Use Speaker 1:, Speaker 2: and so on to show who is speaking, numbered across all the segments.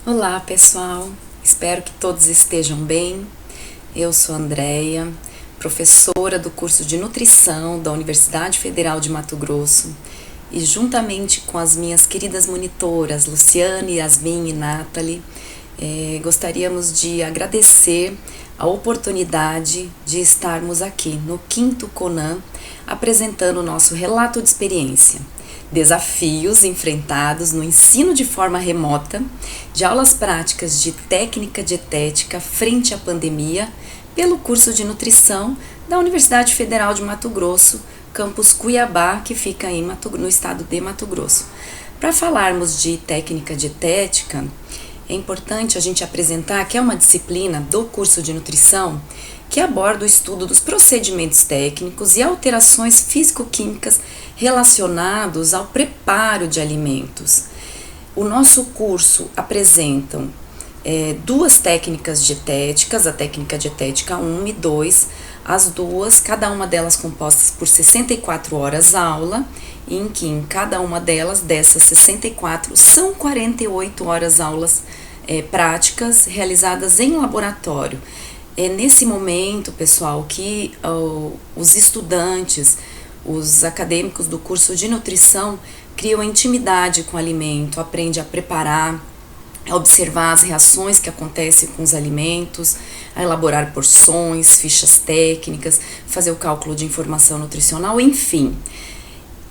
Speaker 1: Olá pessoal, espero que todos estejam bem. Eu sou Andreia, professora do curso de nutrição da Universidade Federal de Mato Grosso e juntamente com as minhas queridas monitoras Luciane, Yasmin e Nathalie, gostaríamos de agradecer a oportunidade de estarmos aqui no 5º CONAN apresentando o nosso relato de experiência. Desafios enfrentados no ensino de forma remota de aulas práticas de técnica dietética frente à pandemia pelo curso de nutrição da Universidade Federal de Mato Grosso, campus Cuiabá, que fica no estado de Mato Grosso. Para falarmos de técnica dietética, é importante a gente apresentar que é uma disciplina do curso de nutrição que aborda o estudo dos procedimentos técnicos e alterações físico-químicas relacionados ao preparo de alimentos. O nosso curso apresenta duas técnicas dietéticas, a técnica dietética 1 e 2, as duas, cada uma delas compostas por 64 horas aula, em que em cada uma dessas 64, são 48 horas aulas práticas realizadas em laboratório. É nesse momento, pessoal, que os estudantes, os acadêmicos do curso de nutrição criam intimidade com o alimento, aprendem a preparar, a observar as reações que acontecem com os alimentos, a elaborar porções, fichas técnicas, fazer o cálculo de informação nutricional, enfim.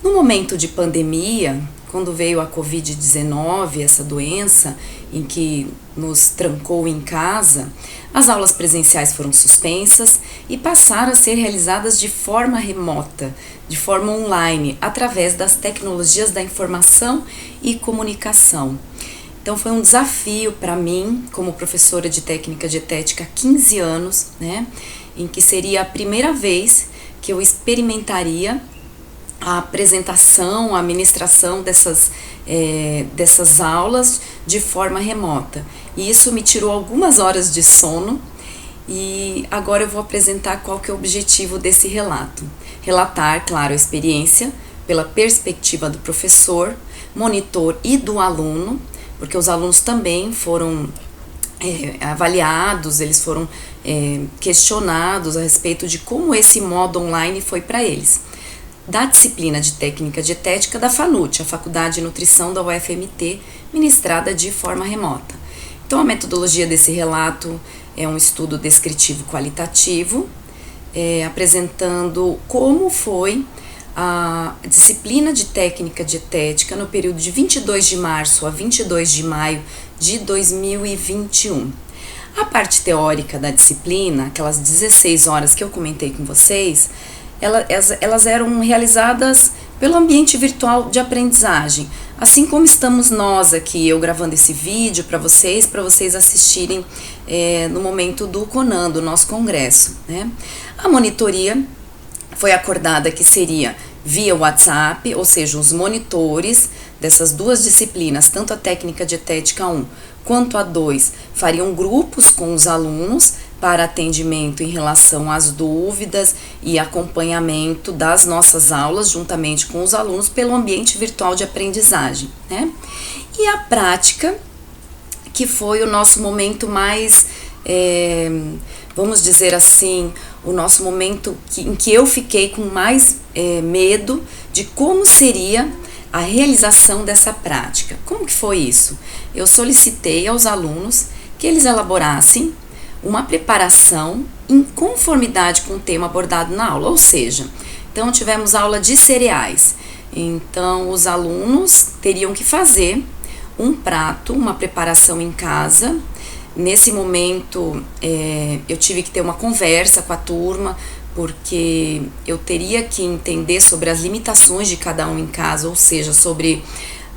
Speaker 1: No momento de pandemia, quando veio a Covid-19, essa doença em que nos trancou em casa, as aulas presenciais foram suspensas e passaram a ser realizadas de forma remota, de forma online, através das tecnologias da informação e comunicação. Então foi um desafio para mim, como professora de técnica dietética há 15 anos, em que seria a primeira vez que eu experimentaria a apresentação, a ministração dessas aulas de forma remota. E isso me tirou algumas horas de sono e agora eu vou apresentar qual que é o objetivo desse relato. Relatar, claro, a experiência pela perspectiva do professor, monitor e do aluno, porque os alunos também foram avaliados, eles foram questionados a respeito de como esse modo online foi para eles. Da disciplina de técnica dietética da FANUT, a Faculdade de Nutrição da UFMT, ministrada de forma remota. Então, a metodologia desse relato é um estudo descritivo qualitativo, apresentando como foi a disciplina de técnica dietética no período de 22 de março a 22 de maio de 2021. A parte teórica da disciplina, aquelas 16 horas que eu comentei com vocês, elas eram realizadas pelo ambiente virtual de aprendizagem, assim como estamos nós aqui, eu gravando esse vídeo para vocês assistirem no momento do CONAN, do nosso congresso, A monitoria foi acordada que seria via WhatsApp, ou seja, os monitores dessas duas disciplinas, tanto a técnica dietética 1 quanto a 2, fariam grupos com os alunos para atendimento em relação às dúvidas e acompanhamento das nossas aulas juntamente com os alunos pelo ambiente virtual de aprendizagem, E a prática, que foi o nosso momento mais, vamos dizer assim, o nosso momento em que eu fiquei com mais medo de como seria a realização dessa prática. Como que foi isso? Eu solicitei aos alunos que eles elaborassem uma preparação em conformidade com o tema abordado na aula, ou seja, então tivemos aula de cereais, então os alunos teriam que fazer um prato, uma preparação em casa. Nesse momento eu tive que ter uma conversa com a turma, porque eu teria que entender sobre as limitações de cada um em casa, ou seja, sobre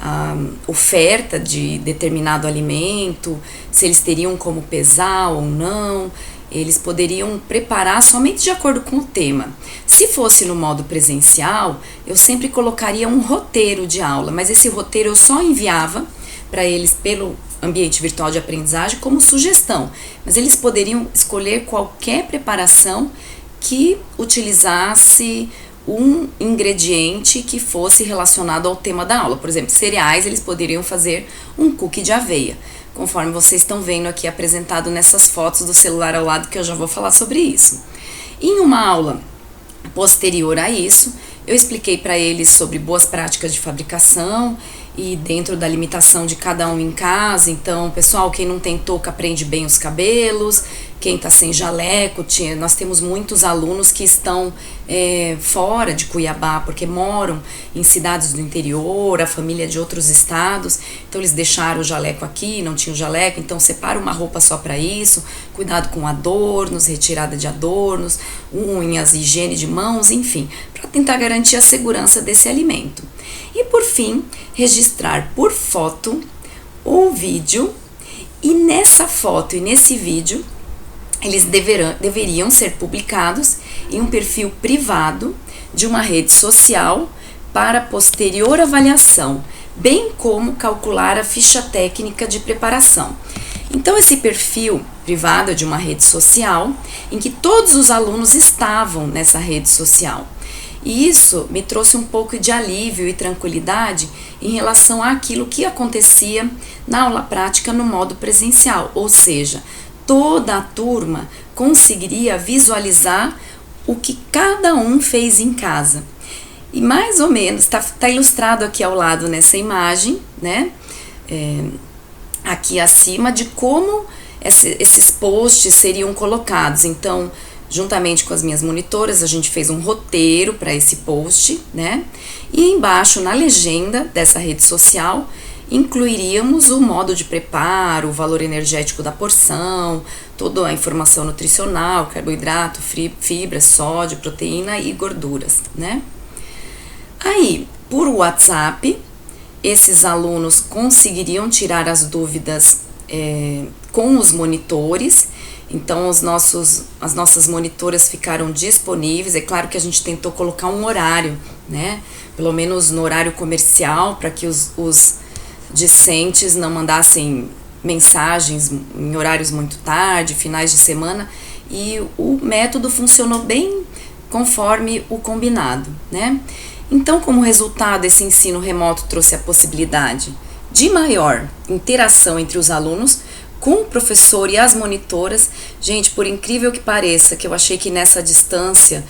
Speaker 1: a oferta de determinado alimento, se eles teriam como pesar ou não, eles poderiam preparar somente de acordo com o tema. Se fosse no modo presencial, eu sempre colocaria um roteiro de aula, mas esse roteiro eu só enviava para eles pelo ambiente virtual de aprendizagem como sugestão, mas eles poderiam escolher qualquer preparação que utilizasse um ingrediente que fosse relacionado ao tema da aula. Por exemplo, cereais, eles poderiam fazer um cookie de aveia, conforme vocês estão vendo aqui apresentado nessas fotos do celular ao lado, que eu já vou falar sobre isso. Em uma aula posterior a isso, eu expliquei para eles sobre boas práticas de fabricação e dentro da limitação de cada um em casa. Então, pessoal, quem não tem touca prende bem os cabelos, quem está sem jaleco, nós temos muitos alunos que estão fora de Cuiabá, porque moram em cidades do interior, a família é de outros estados, então eles deixaram o jaleco aqui, não tinham jaleco, então separa uma roupa só para isso, cuidado com adornos, retirada de adornos, unhas, higiene de mãos, enfim, para tentar garantir a segurança desse alimento. E por fim, registrar por foto ou vídeo, e nessa foto e nesse vídeo eles deveriam ser publicados em um perfil privado de uma rede social para posterior avaliação, bem como calcular a ficha técnica de preparação. Então, esse perfil privado é de uma rede social em que todos os alunos estavam nessa rede social. E isso me trouxe um pouco de alívio e tranquilidade em relação àquilo que acontecia na aula prática no modo presencial, ou seja, toda a turma conseguiria visualizar o que cada um fez em casa. E mais ou menos, está ilustrado aqui ao lado nessa imagem, né? Aqui acima, de como esses posts seriam colocados. Então, juntamente com as minhas monitoras, a gente fez um roteiro para esse post, né? E embaixo, na legenda dessa rede social, incluiríamos o modo de preparo, o valor energético da porção, toda a informação nutricional, carboidrato, fibra, sódio, proteína e gorduras, né? Aí, por WhatsApp, esses alunos conseguiriam tirar as dúvidas com os monitores. Então, as nossas monitoras ficaram disponíveis. É claro que a gente tentou colocar um horário, né? Pelo menos no horário comercial, para que os discentes não mandassem mensagens em horários muito tarde, finais de semana. E o método funcionou bem conforme o combinado, né? Então, como resultado, esse ensino remoto trouxe a possibilidade de maior interação entre os alunos com o professor e as monitoras. Gente, por incrível que pareça, que eu achei que nessa distância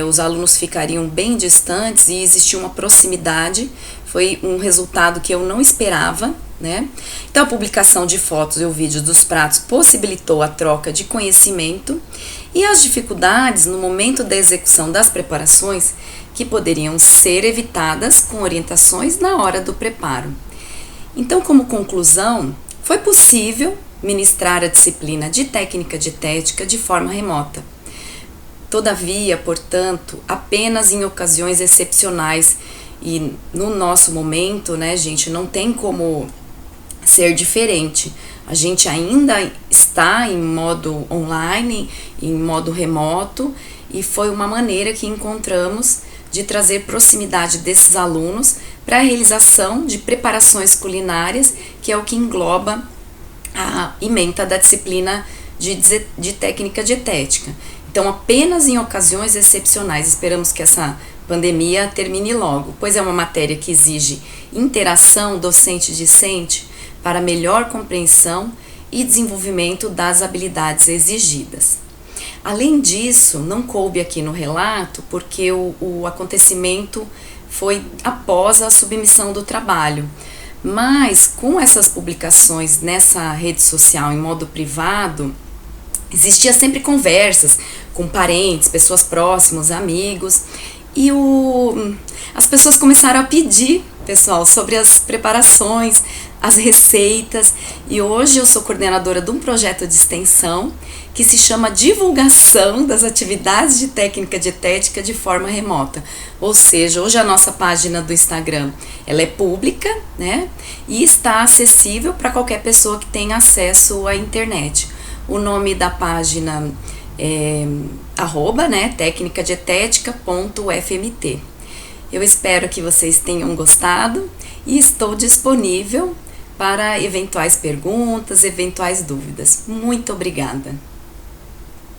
Speaker 1: os alunos ficariam bem distantes e existia uma proximidade, foi um resultado que eu não esperava, né? Então, a publicação de fotos e o vídeo dos pratos possibilitou a troca de conhecimento e as dificuldades no momento da execução das preparações que poderiam ser evitadas com orientações na hora do preparo. Então, como conclusão, foi possível ministrar a disciplina de técnica dietética de forma remota. Todavia, portanto, apenas em ocasiões excepcionais, e no nosso momento, né, gente, não tem como ser diferente. A gente ainda está em modo online, em modo remoto, e foi uma maneira que encontramos de trazer proximidade desses alunos para a realização de preparações culinárias, que é o que engloba a ementa da disciplina de técnica dietética. Então, apenas em ocasiões excepcionais, esperamos que essa pandemia termine logo, pois é uma matéria que exige interação docente-discente para melhor compreensão e desenvolvimento das habilidades exigidas. Além disso, não coube aqui no relato, porque o acontecimento foi após a submissão do trabalho, mas com essas publicações nessa rede social em modo privado, existia sempre conversas com parentes, pessoas próximas, amigos, e as pessoas começaram a pedir, pessoal, sobre as preparações, as receitas, e hoje eu sou coordenadora de um projeto de extensão que se chama Divulgação das Atividades de Técnica Dietética de Forma Remota. Ou seja, hoje a nossa página do Instagram, ela é pública, né? E está acessível para qualquer pessoa que tenha acesso à internet. O nome da página é @tecnicadietética.fmt. Eu espero que vocês tenham gostado e estou disponível para eventuais perguntas, eventuais dúvidas. Muito obrigada!